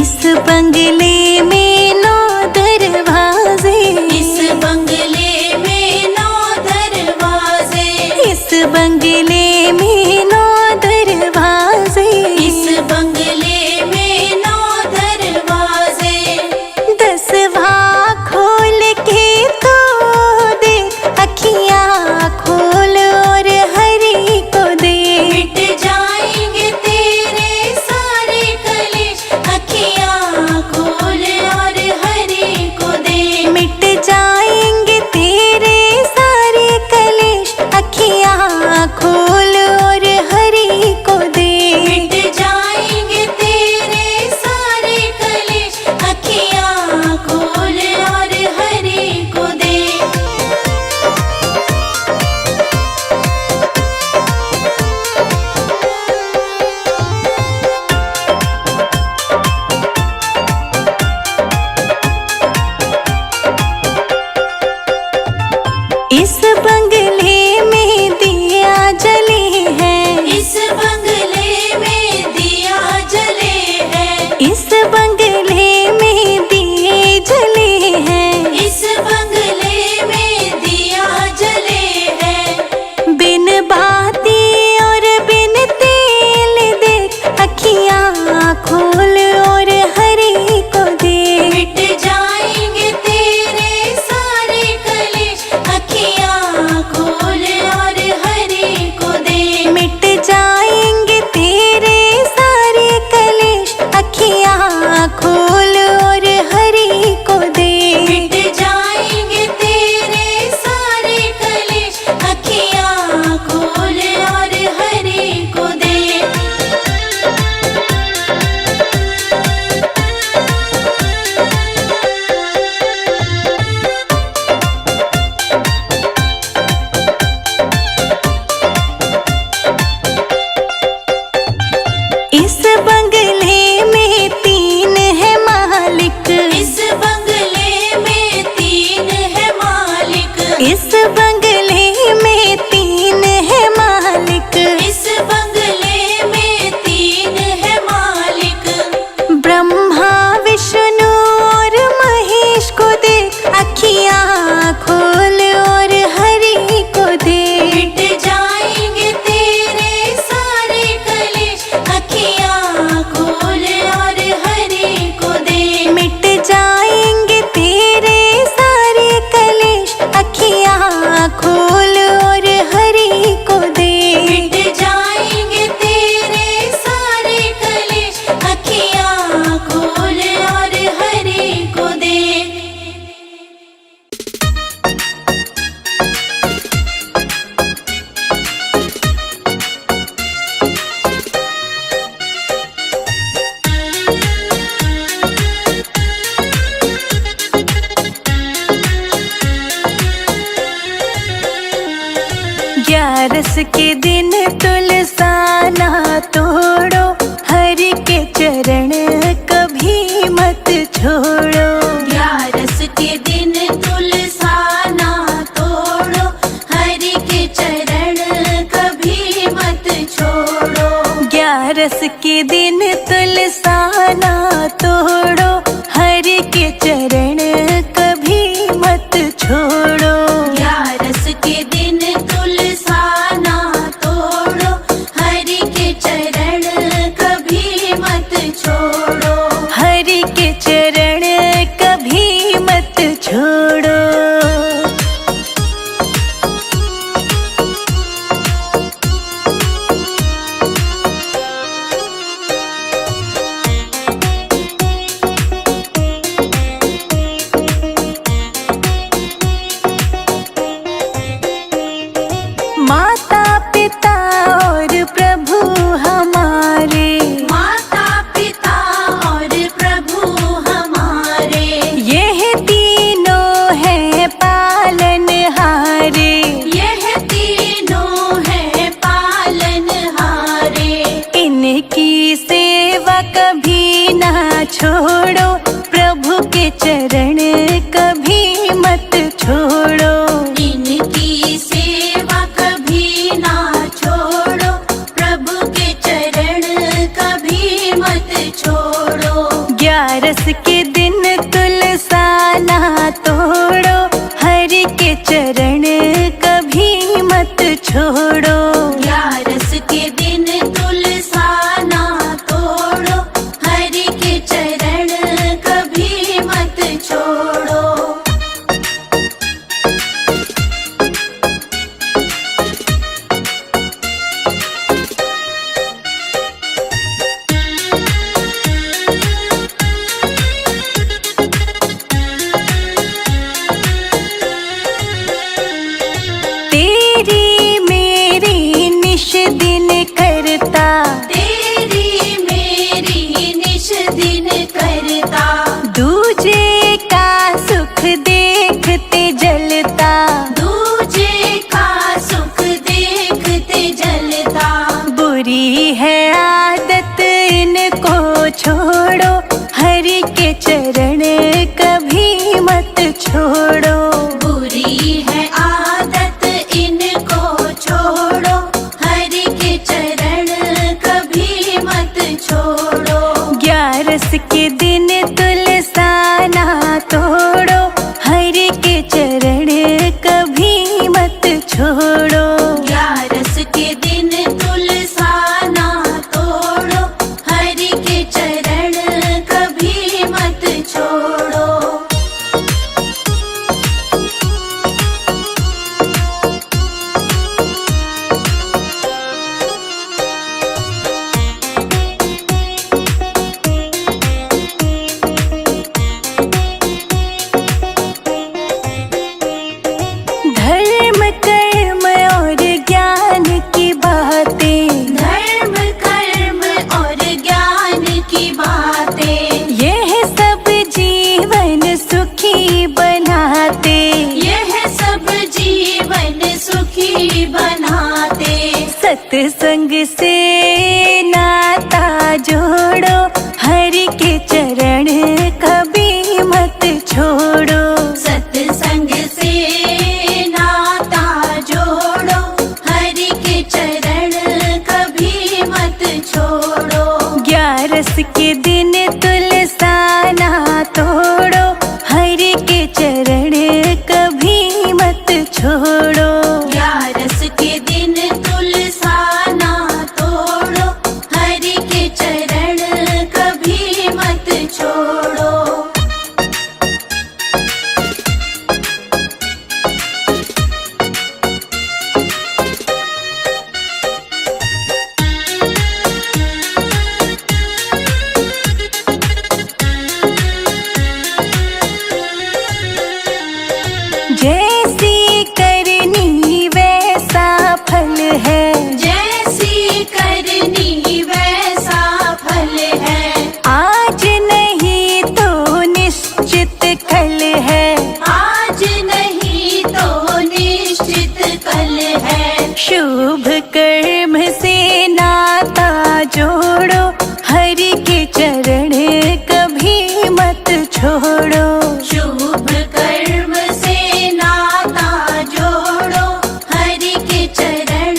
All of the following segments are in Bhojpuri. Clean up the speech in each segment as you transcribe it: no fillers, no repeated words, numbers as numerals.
इस बंगले में 9 दरवाजे, इस बंगले में 9 दरवाजे, इस बंगले में 9 दरवाजे, इस बंगले में 9 दरवाजे। 10वां खोल के तो देख, अखियाँ खोल और हरि को दे। मिट जाएंगे तेरे सारे कलेश, अखियाँ खोल और हरि को दे। मिट जाएंगे तेरे सारे कलेश, अखियाँ खोल और हरि को दे। मिट जाएंगे तेरे सारे कलेश, अखियाँ खोल और हरि को दे। इस बंगले में दिया जले हैं, इस बंगले में दिया जले हैं, इस बंगले में दिए जले हैं। इस बंगले में दिया जले हैं। बिन बाती और बिन तेल देख, अखियाँ खोल और हरि को दे। मिट जाएंगे तेरे सारे कलेश, अखियाँ खोल और हरि को दे। मिट जाएंगे तेरे सारे कलेश, अखियाँ खोल और हरि को दे। मिट जाएंगे तेरे सारे कलेश, अखियाँ खोल और हरि को दे। इस बंगले में 3 है मालिक, इस बंगले में 3 है मालिक, इस बंगले में 3 है मालिक। इस बंगले में 3 है मालिक। ब्रह्मा विष्णु और महेश को देख, अखियाँ खोल और हरि को दे। मिट जाएंगे तेरे सारे कलेश, अखियाँ खोल और हरि को दे। मिट जाएंगे तेरे सारे कलेश, अखियाँ खोल और हरि को दे। मिट जाएंगे तेरे सारे कलेश, अखियाँ खोल और हरि को दे। ग्यारस के दिन तुलसाना तोड़ो, हरि के चरण कभी मत छोड़ो। 11 के दिन तुलसाना तोड़ो, हरि के चरण कभी मत छोड़ो। 11 के दिन तुलसाना तोड़ो, हरि के चरण कभी मत छोड़ो। 11 के दिन तुलसाना तोड़ो, हरि के चरण कभी मत छोड़ो। हरि के चरण कभी मत छोड़ो। माता पिता और प्रभु हमारे, माता पिता और प्रभु हमारे, यह तीनों है पालनहारे। यह तीनों है पालनहारे। इनकी सेवा कभी ना छोड़ो, प्रभु के चरण कभी मत छोड़ो। इनकी सेवा कभी ना छोड़ो, प्रभु के चरण कभी मत छोड़ो। ग्यारस के दिन तुलसाना तोड़ो, हरि के चरण कभी मत छोड़ो। ग्यारस के दिन तुलसाना तोड़ो, हरि के चरण कभी मत छोड़ो। तेरी मेरी निश दिन करता, तेरी मेरी निश दिन करता, दूजे का सुख देखते जलता, दूजे का सुख देखते जलता। बुरी है आदत इनको छोड़ो, हरि के चरण कभी मत छोड़ो। बुरी है आदत इनको छोड़ो, हरि के चरण कभी मत छोड़ो। ग्यारस के दिन तुलसाना तोड़ो, हरि के चरण कभी मत छोड़ो। ग्यारस के दिन तुलसाना तोड़ो, हरि के चरण कभी मत छोड़ो। धर्म कर्म और ज्ञान की बातें, धर्म कर्म और ज्ञान की बातें, यह सब जीवन सुखी बनाते। यह सब जीवन सुखी बनाते। सत्संग से नाता जोड़ो, हरि के चरण कभी मत छोड़ो। सत्संग से नाता जोड़ो, हरि के चरण कभी मत छोड़ो। ग्यारस के दिन तुलसाना तोड़ो, हरि के चरण कभी मत छोड़ो। ग्यारस के दिन तुलसाना तोड़ो, हरि के चरण कभी मत छोड़ो। जैसी करनी वैसा फल है, जैसी करनी वैसा फल है। आज नहीं तो निश्चित कल है। आज नहीं तो निश्चित कल है। शुभ कर्म से नाता जोड़ो, हरि के चरण कभी मत छोड़ो। शुभ कर्म से नाता जोड़ो, हरि के चरण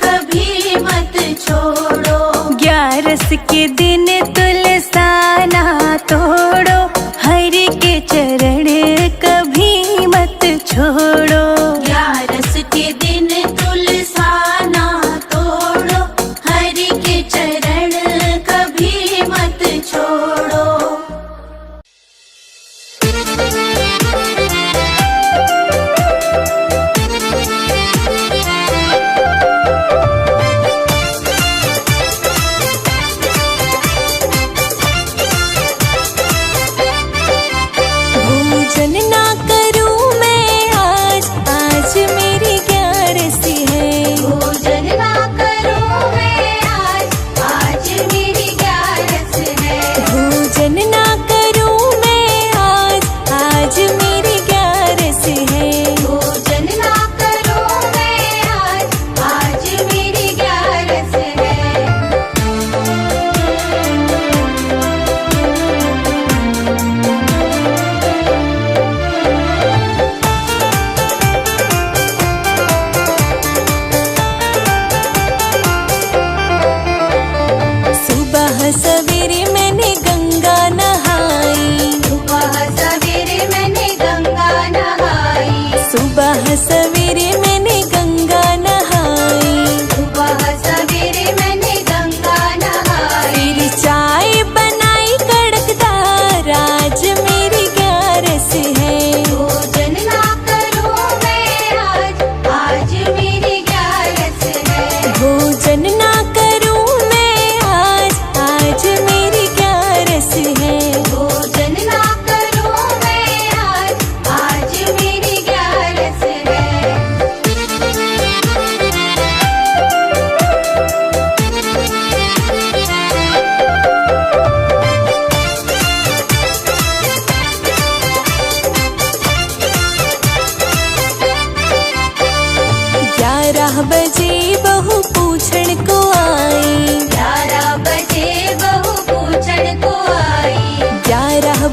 कभी मत छोड़ो। ग्यारस के दिन तुलसाना तोड़ो, हरि के चरण कभी मत छोड़ो। ग्यारस के दिन तुलसाना तोड़ो, हरि के चरण कभी मत छोड़ो।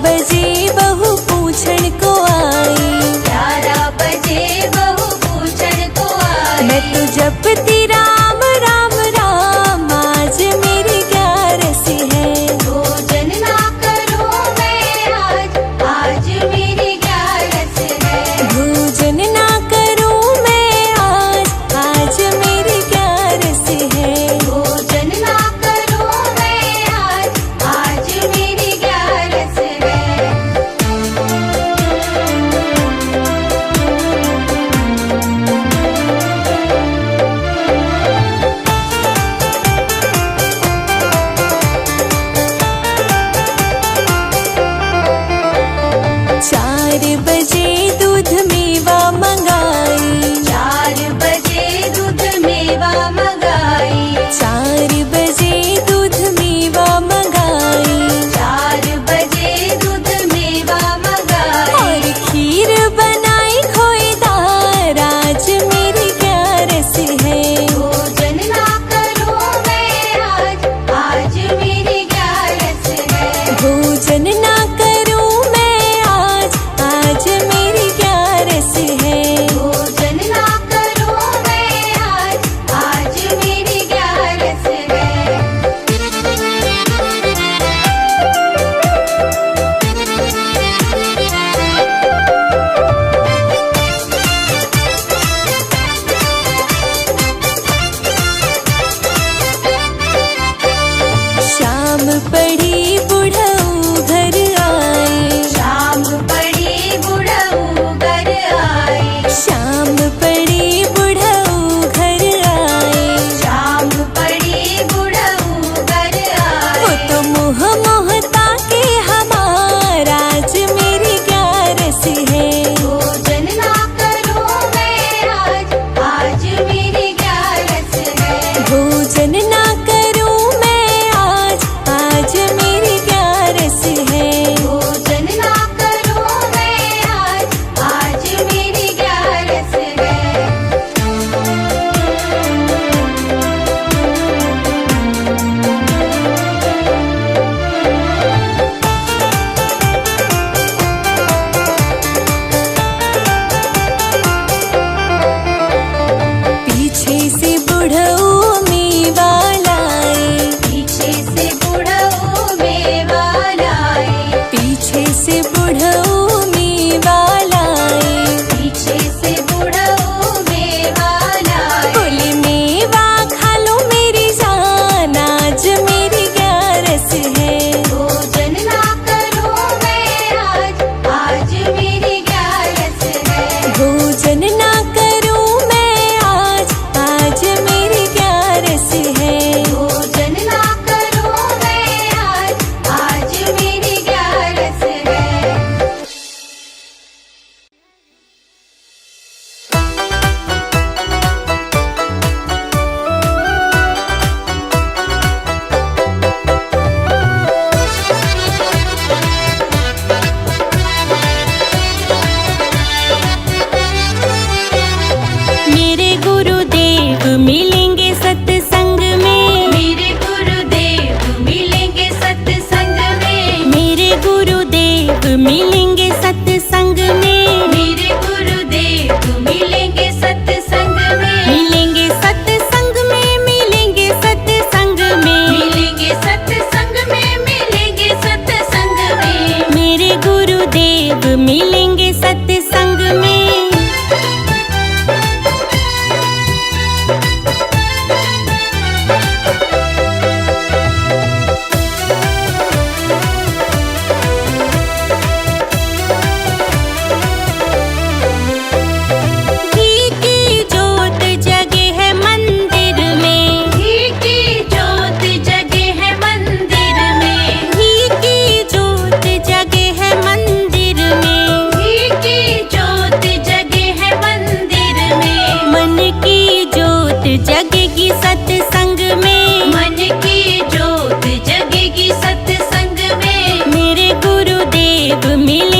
बजे बहू पूछण को आई, 11 बजे बहू पूछण को आई। मैं तो जपती राम राम राम, आज मेरी 11 है। भोजन ना करूं मैं आज मेरी 11 है। भोजन ना करूं मैं आज मेरी 11 है। भोजन ना करूं मैं आज मेरी 11 है। चार बजे दूध मेवा मंगाई, 4 बजे दूध मेवा मंगाई। 4 बजे दूध मेवा मंगाई, 4 बजे दूध मेवा मंगाई। और खीर बनाई खोएदार, आज मेरी 11 है। भोजन ना करूं मैं आज मेरी 11 है। भोजन ना करूं मैं आज मेरी 11 है। भोजन ना करूं मैं आज मेरी 11 है। शाम पड़ी बुढ़ऊ घर आए, शाम पड़ी बुढ़ऊ घर आई। शाम पड़ी बुढ़ऊ घर आए। शाम पड़ी बुढ़ऊ घर वो आई। तो मोह मोहता के हमारा, आज मेरी 11 है। भोजन ना करूं मैं आज मेरी 11 है। भोजन ना करूं मैं आज मेरी 11 है। भोजन ना करूं मैं आज मेरी 11 है। पीछे से बुढ़ऊ मेवा लाए, पीछे से बुढ़ऊ मेवा लाए। पीछे से बुढ़ऊ मेवा लाए। पीछे से बुढ़ऊ मेवा लाए। बोले मेवा खा लो मेरी जान, आज मेरी 11 है। भोजन ना करूं मैं आज मेरी 11 है। भोजन ना करूं मैं आज मेरी 11 है। भोजन ना करूं मैं आज मेरी 11 है। मेरे गुरुदेव मिलेंगे सत्संग में, मेरे गुरुदेव मिलेंगे सत्संग में। मेरे गुरुदेव मिलेंगे सत्संग में। मेरे गुरुदेव मिलेंगे सत्संग में। मिलेंगे सत्संग में, मिलेंगे सत्संग में। मिलेंगे सत्संग में। मिलेंगे सत्संग में। मेरे गुरुदेव मिलेंगे सत्संग में। घी की ज्योत जगे है मंदिर में, घी की ज्योत जगे है मंदिर में। घी की ज्योत जगे है मंदिर में। घी की ज्योत जगे है मंदिर में। मन की ज्योत जगेगी सत्संग में। मन की ज्योत जगेगी सत्संग में। मेरे गुरुदेव मिल